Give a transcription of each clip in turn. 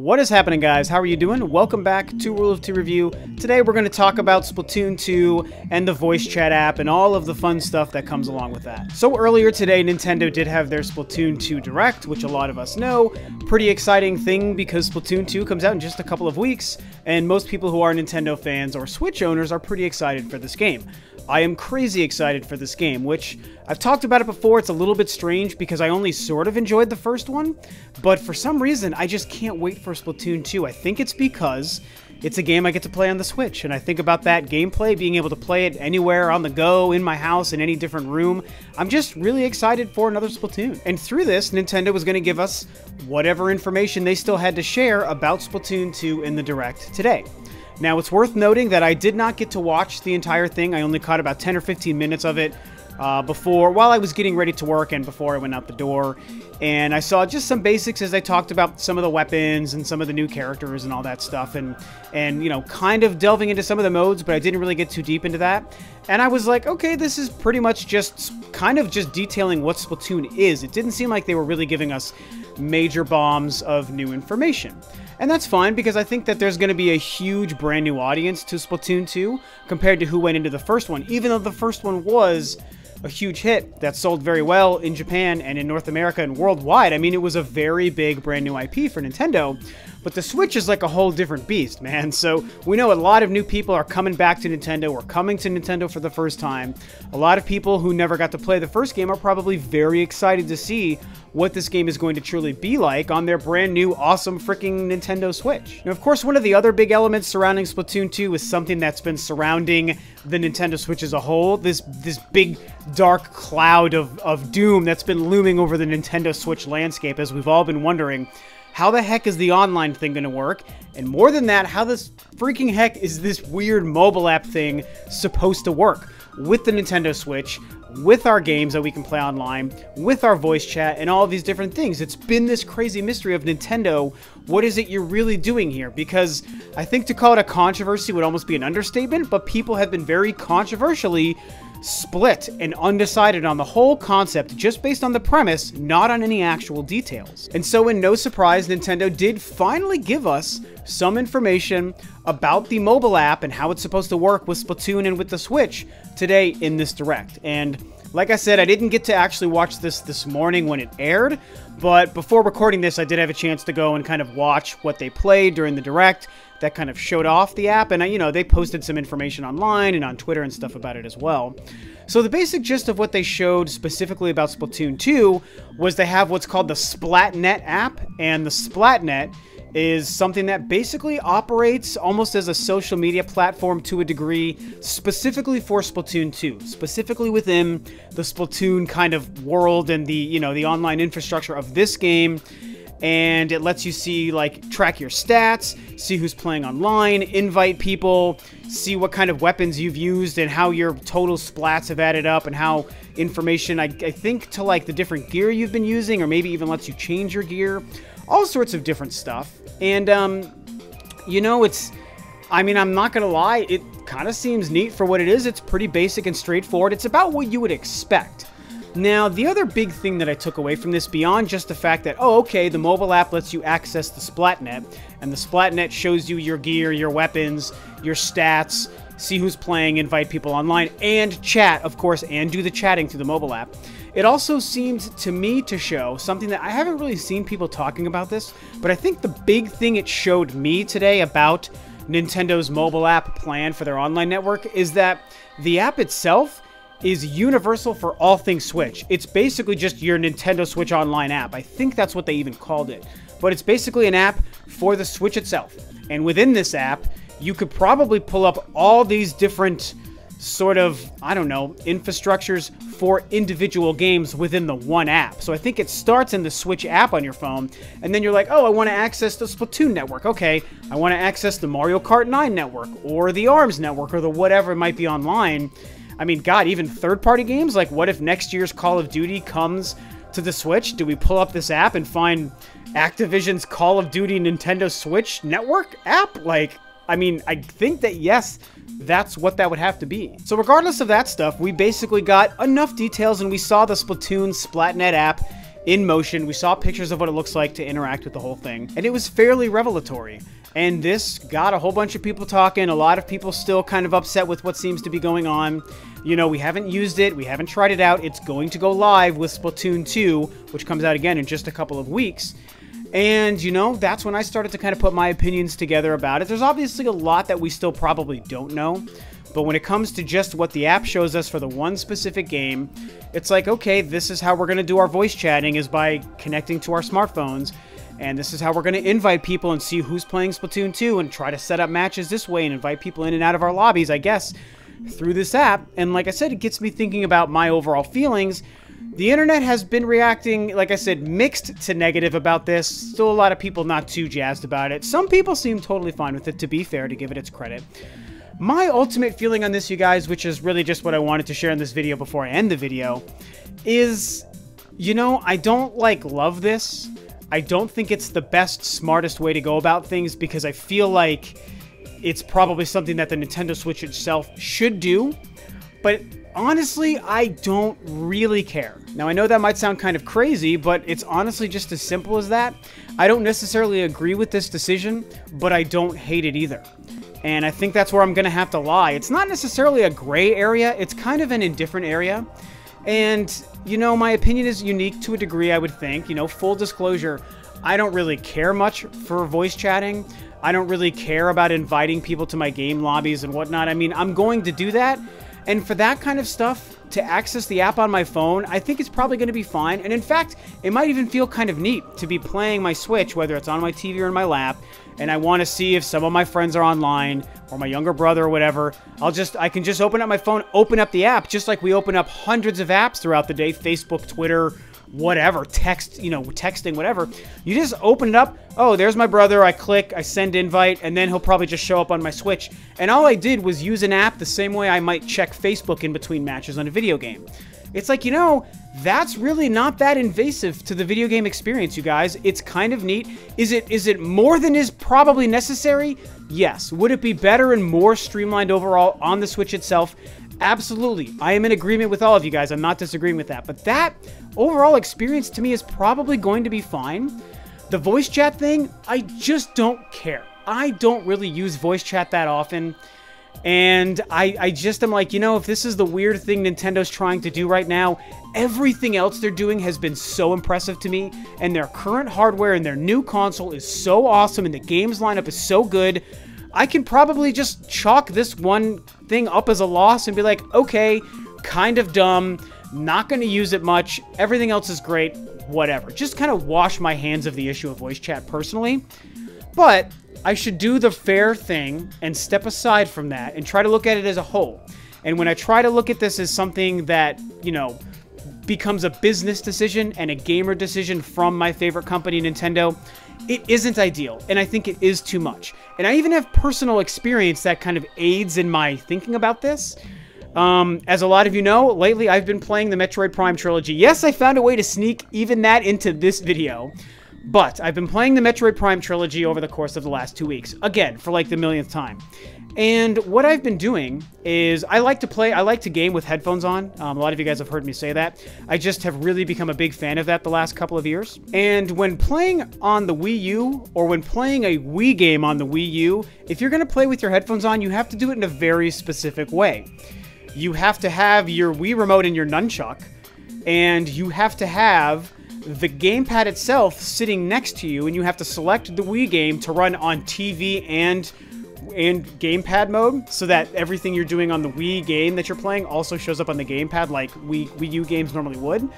What is happening, guys? How are you doing? Welcome back to Rule of Two Review. Today we're going to talk about Splatoon 2 and the voice chat app and all of the fun stuff that comes along with that. So earlier today, Nintendo did have their Splatoon 2 Direct, which a lot of us know. Pretty exciting thing because Splatoon 2 comes out in just a couple of weeks, and most people who are Nintendo fans or Switch owners are pretty excited for this game. I am crazy excited for this game, which I've talked about it before. It's a little bit strange because I only sort of enjoyed the first one, but for some reason, I just can't wait for Splatoon 2. I think it's because it's a game I get to play on the Switch, and I think about that gameplay, being able to play it anywhere on the go, in my house, in any different room. I'm just really excited for another Splatoon. And through this, Nintendo was going to give us whatever information they still had to share about Splatoon 2 in the Direct today. Now, it's worth noting that I did not get to watch the entire thing. I only caught about 10 or 15 minutes of it while I was getting ready to work and before I went out the door. And I saw just some basics as they talked about some of the weapons and some of the new characters and all that stuff. And you know, kind of delving into some of the modes, but I didn't really get too deep into that. And I was like, okay, this is pretty much just kind of just detailing what Splatoon is. It didn't seem like they were really giving us major bombs of new information. And that's fine, because I think that there's going to be a huge brand new audience to Splatoon 2 compared to who went into the first one, even though the first one was a huge hit that sold very well in Japan and in North America and worldwide. I mean, it was a very big brand new IP for Nintendo, but the Switch is like a whole different beast, man. So we know a lot of new people are coming back to Nintendo or coming to Nintendo for the first time. A lot of people who never got to play the first game are probably very excited to see what this game is going to truly be like on their brand new awesome freaking Nintendo Switch. Now, of course, one of the other big elements surrounding Splatoon 2 is something that's been surrounding the Nintendo Switch as a whole. This big dark cloud of doom that's been looming over the Nintendo Switch landscape, as we've all been wondering, how the heck is the online thing going to work? And more than that, how this freaking heck is this weird mobile app thing supposed to work with the Nintendo Switch, with our games that we can play online, with our voice chat, and all of these different things? It's been this crazy mystery of Nintendo. What is it you're really doing here? Because I think to call it a controversy would almost be an understatement, but people have been very controversially split and undecided on the whole concept just based on the premise, not on any actual details. And so, in no surprise, Nintendo did finally give us some information about the mobile app and how it's supposed to work with Splatoon and with the Switch today in this Direct. And like I said, I didn't get to actually watch this morning when it aired, but before recording this, I did have a chance to go and kind of watch what they played during the Direct that kind of showed off the app, and you know, they posted some information online and on Twitter and stuff about it as well. So the basic gist of what they showed specifically about Splatoon 2 was they have what's called the Splatnet app, and the Splatnet is something that basically operates almost as a social media platform to a degree, specifically for Splatoon 2, specifically within the Splatoon kind of world and the, you know, the online infrastructure of this game. And it lets you see, like, track your stats, see who's playing online, invite people, see what kind of weapons you've used and how your total splats have added up, and how information, I think, to like the different gear you've been using, or maybe even lets you change your gear, all sorts of different stuff. And, you know, I mean, I'm not gonna lie, it kind of seems neat for what it is. It's pretty basic and straightforward. It's about what you would expect. Now, the other big thing that I took away from this, beyond just the fact that, oh, okay, the mobile app lets you access the Splatnet, and the Splatnet shows you your gear, your weapons, your stats, see who's playing, invite people online, and chat, of course, and do the chatting through the mobile app. It also seemed to me to show something that I haven't really seen people talking about this, but I think the big thing it showed me today about Nintendo's mobile app plan for their online network is that the app itself is universal for all things Switch. It's basically just your Nintendo Switch Online app. I think that's what they even called it. But it's basically an app for the Switch itself. And within this app, you could probably pull up all these different sort of, I don't know, infrastructures for individual games within the one app. So I think it starts in the Switch app on your phone, and then you're like, oh, I want to access the Splatoon network. Okay, I want to access the Mario Kart 9 network, or the ARMS network, or the whatever it might be online. I mean, God, even third-party games? Like, what if next year's Call of Duty comes to the Switch? Do we pull up this app and find Activision's Call of Duty Nintendo Switch network app? Like, I mean, I think that, yes, that's what that would have to be. So regardless of that stuff, we basically got enough details, and we saw the Splatoon Splatnet app in motion. We saw pictures of what it looks like to interact with the whole thing, and it was fairly revelatory. And this got a whole bunch of people talking. A lot of people still kind of upset with what seems to be going on. You know, we haven't used it. We haven't tried it out. It's going to go live with Splatoon 2, which comes out again in just a couple of weeks. And, you know, that's when I started to kind of put my opinions together about it. There's obviously a lot that we still probably don't know. But when it comes to just what the app shows us for the one specific game, it's like, okay, this is how we're going to do our voice chatting, is by connecting to our smartphones. And this is how we're going to invite people and see who's playing Splatoon 2 and try to set up matches this way and invite people in and out of our lobbies, I guess, through this app. And like I said, it gets me thinking about my overall feelings. The internet has been reacting, like I said, mixed to negative about this. Still a lot of people not too jazzed about it. Some people seem totally fine with it, to be fair, to give it its credit. My ultimate feeling on this, you guys, which is really just what I wanted to share in this video before I end the video, is, you know, I don't, love this. I don't think it's the best, smartest way to go about things, because I feel like it's probably something that the Nintendo Switch itself should do. But honestly, I don't really care. Now, I know that might sound kind of crazy, but it's honestly just as simple as that. I don't necessarily agree with this decision, but I don't hate it either. And I think that's where I'm going to have to lie. It's not necessarily a gray area. It's kind of an indifferent area. And, you know, my opinion is unique to a degree, I would think. You know, full disclosure, I don't really care much for voice chatting. I don't really care about inviting people to my game lobbies and whatnot. I mean, I'm going to do that. And for that kind of stuff, to access the app on my phone, I think it's probably going to be fine. And in fact, it might even feel kind of neat to be playing my Switch, whether it's on my TV or in my lap, and I want to see if some of my friends are online, or my younger brother or whatever. I can just open up my phone, open up the app, just like we open up hundreds of apps throughout the day, Facebook, Twitter, whatever, text, you know, texting, whatever. You just open it up. Oh, there's my brother. I click, I send invite, and then he'll probably just show up on my Switch. And all I did was use an app the same way I might check Facebook in between matches on a video game. It's like, you know, that's really not that invasive to the video game experience, you guys. It's kind of neat. Is it more than is probably necessary? Yes. Would it be better and more streamlined overall on the Switch itself? Absolutely. I am in agreement with all of you guys. I'm not disagreeing with that. But that overall experience to me is probably going to be fine. The voice chat thing, I just don't care. I don't really use voice chat that often. And I just am like, you know, if this is the weird thing Nintendo's trying to do right now, everything else they're doing has been so impressive to me. And their current hardware and their new console is so awesome. And the games lineup is so good. I can probably just chalk this one thing up as a loss and be like, okay, kind of dumb, not going to use it much, everything else is great, whatever. Just kind of wash my hands of the issue of voice chat personally. But I should do the fair thing and step aside from that and try to look at it as a whole. And when I try to look at this as something that, you know, becomes a business decision and a gamer decision from my favorite company, Nintendo, it isn't ideal, and I think it is too much. And I even have personal experience that kind of aids in my thinking about this. As a lot of you know, lately I've been playing the Metroid Prime trilogy. Yes, I found a way to sneak even that into this video, but I've been playing the Metroid Prime trilogy over the course of the last 2 weeks. Again, for like the millionth time. And what I've been doing is I like to game with headphones on. A lot of you guys have heard me say that. I just have really become a big fan of that the last couple of years. And when playing on the Wii U, or when playing a Wii game on the Wii U, if you're going to play with your headphones on, you have to do it in a very specific way. You have to have your Wii remote and your nunchuck, and you have to have the gamepad itself sitting next to you, and you have to select the Wii game to run on TV and gamepad mode, so that everything you're doing on the Wii game that you're playing also shows up on the gamepad like Wii U games normally would.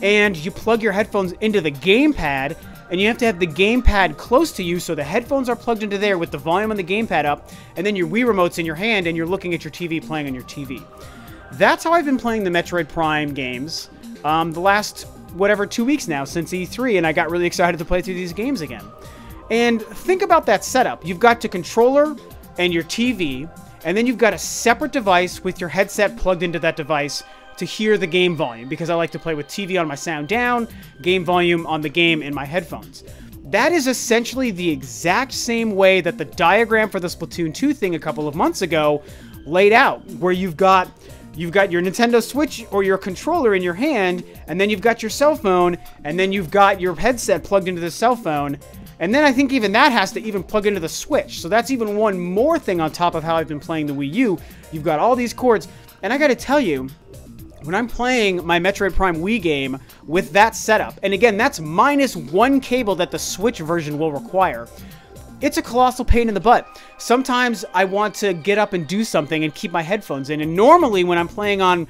And you plug your headphones into the gamepad, and you have to have the gamepad close to you, so the headphones are plugged into there with the volume on the gamepad up, and then your Wii remote's in your hand, and you're looking at your TV playing on your TV. That's how I've been playing the Metroid Prime games the last, 2 weeks now since E3, and I got really excited to play through these games again. And think about that setup. You've got the controller and your TV, and then you've got a separate device with your headset plugged into that device to hear the game volume, because I like to play with TV on my sound down, game volume on the game in my headphones. That is essentially the exact same way that the diagram for the Splatoon 2 thing a couple of months ago laid out, where you've got you've got your Nintendo Switch or your controller in your hand, and then you've got your cell phone, and then you've got your headset plugged into the cell phone, and then I think even that has to even plug into the Switch. So that's even one more thing on top of how I've been playing the Wii U. You've got all these cords, and I gotta tell you, when I'm playing my Metroid Prime Wii game with that setup, and again, that's minus one cable that the Switch version will require, it's a colossal pain in the butt. Sometimes I want to get up and do something and keep my headphones in, and normally when I'm playing on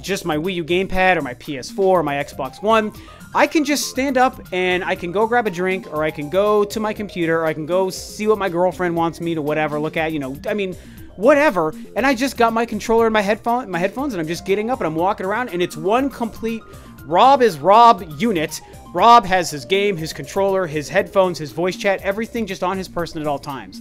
just my Wii U gamepad or my PS4 or my Xbox One, I can just stand up and I can go grab a drink, or I can go to my computer, or I can go see what my girlfriend wants me to whatever look at, I mean, whatever, and I just got my controller and my headphones, and I'm just getting up and I'm walking around, and it's one complete Rob is Rob unit. Rob has his game, his controller, his headphones, his voice chat, everything just on his person at all times.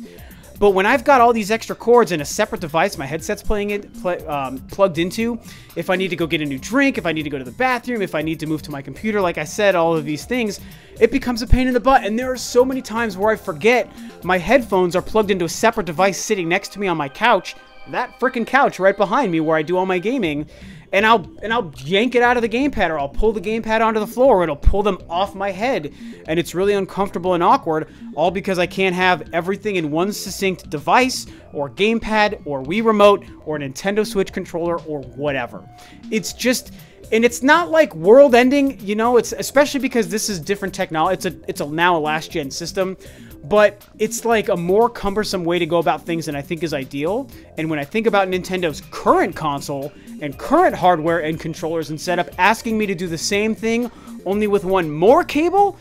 But when I've got all these extra cords in a separate device my headset's plugged into, if I need to go get a new drink, if I need to go to the bathroom, if I need to move to my computer, like I said, all of these things, it becomes a pain in the butt. And there are so many times where I forget my headphones are plugged into a separate device sitting next to me on my couch, that freaking couch right behind me where I do all my gaming, and I'll yank it out of the gamepad, or I'll pull the gamepad onto the floor, or it'll pull them off my head, and it's really uncomfortable and awkward, all because I can't have everything in one succinct device, or gamepad, or Wii remote, or Nintendo Switch controller, or whatever. It's just, and it's not like world ending, it's especially because this is different technology. It's now a last gen system, but it's like a more cumbersome way to go about things than I think is ideal. And when I think about Nintendo's current console and current hardware and controllers and setup asking me to do the same thing, only with one more cable,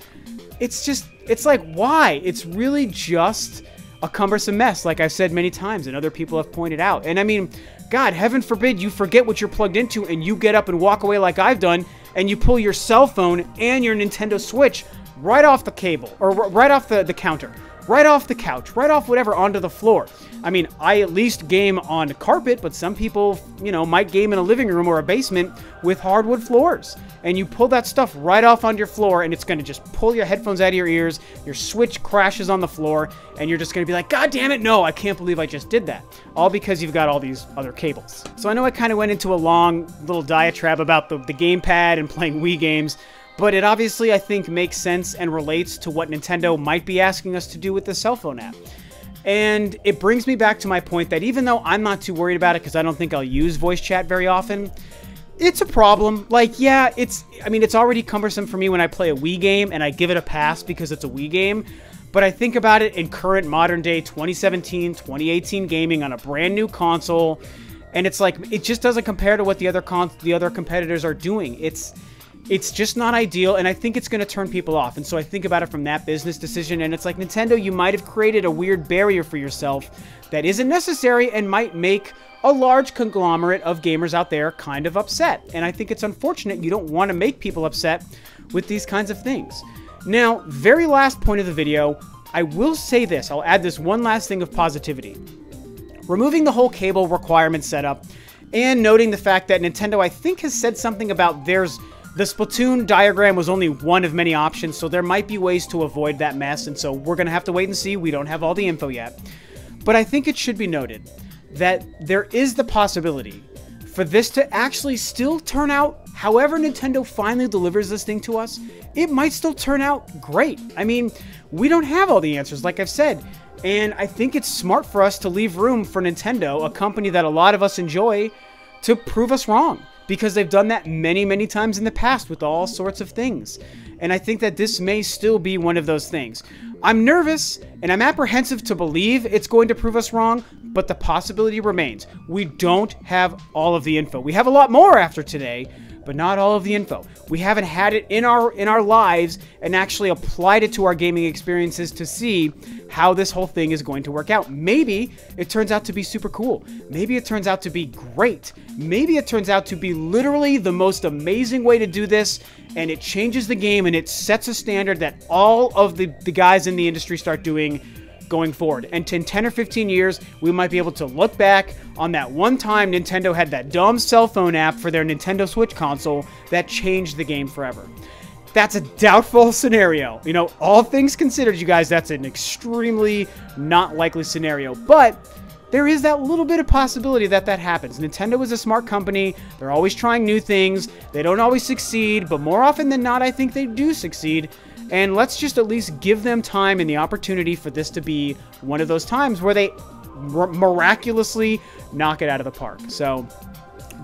it's like, why? It's really just a cumbersome mess, like I've said many times and other people have pointed out. And I mean, God, heaven forbid you forget what you're plugged into and you get up and walk away like I've done, and you pull your cell phone and your Nintendo Switch right off the cable, or right off the counter, right off the couch, right off whatever, onto the floor. I mean, I at least game on carpet, but some people, might game in a living room or a basement with hardwood floors. And you pull that stuff right off onto your floor, and it's going to just pull your headphones out of your ears, your Switch crashes on the floor, and you're just going to be like, God damn it, no, I can't believe I just did that. All because you've got all these other cables. So I know I kind of went into a long little diatribe about the gamepad and playing Wii games, but it obviously, I think, makes sense and relates to what Nintendo might be asking us to do with the cell phone app. And it brings me back to my point that even though I'm not too worried about it because I don't think I'll use voice chat very often, it's a problem. Like, yeah, it's already cumbersome for me when I play a Wii game and I give it a pass because it's a Wii game. But I think about it in current modern day 2017, 2018 gaming on a brand new console, and it's like, it just doesn't compare to what the other competitors are doing. It's just not ideal, and I think it's going to turn people off. And so I think about it from that business decision, and it's like, Nintendo, you might have created a weird barrier for yourself that isn't necessary and might make a large conglomerate of gamers out there kind of upset. And I think it's unfortunate. You don't want to make people upset with these kinds of things. Now, very last point of the video, I will say this. I'll add this one last thing of positivity. Removing the whole cable requirement setup and noting the fact that Nintendo, I think, has said something about the Splatoon diagram was only one of many options, so there might be ways to avoid that mess, and so we're going to have to wait and see. We don't have all the info yet. But I think it should be noted that there is the possibility for this to actually still turn out, however Nintendo finally delivers this thing to us, it might still turn out great. I mean, we don't have all the answers, like I've said, and I think it's smart for us to leave room for Nintendo, a company that a lot of us enjoy, to prove us wrong. Because they've done that many, many times in the past with all sorts of things. And I think that this may still be one of those things. I'm nervous and I'm apprehensive to believe it's going to prove us wrong, but the possibility remains. We don't have all of the info. We have a lot more after today, but not all of the info. We haven't had it in our lives and actually applied it to our gaming experiences to see how this whole thing is going to work out. Maybe it turns out to be super cool. Maybe it turns out to be great. Maybe it turns out to be literally the most amazing way to do this, and it changes the game and it sets a standard that all of the guys in the industry start doing going forward. And in 10 or 15 years, we might be able to look back on that one time Nintendo had that dumb cell phone app for their Nintendo Switch console that changed the game forever. that's a doubtful scenario. You know, all things considered, you guys, that's an extremely not likely scenario. But there is that little bit of possibility that that happens. Nintendo is a smart company. They're always trying new things. They don't always succeed, but more often than not, I think they do succeed. And let's just at least give them time and the opportunity for this to be one of those times where they miraculously knock it out of the park. So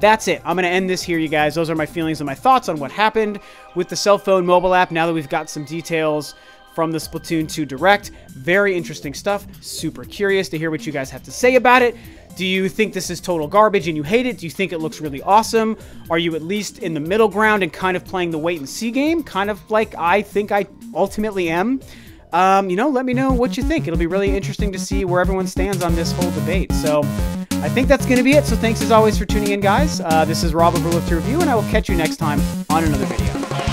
that's it. I'm going to end this here, you guys. Those are my feelings and my thoughts on what happened with the cell phone mobile app now that we've got some details from the Splatoon 2 Direct. Very interesting stuff. Super curious to hear what you guys have to say about it. Do you think this is total garbage and you hate it? Do you think it looks really awesome? Are you at least in the middle ground and kind of playing the wait and see game? Kind of like I think I ultimately am. You know, let me know what you think. It'll be really interesting to see where everyone stands on this whole debate. So I think that's going to be it. So thanks as always for tuning in, guys. This is Rob of Rule of Two Review, and I will catch you next time on another video.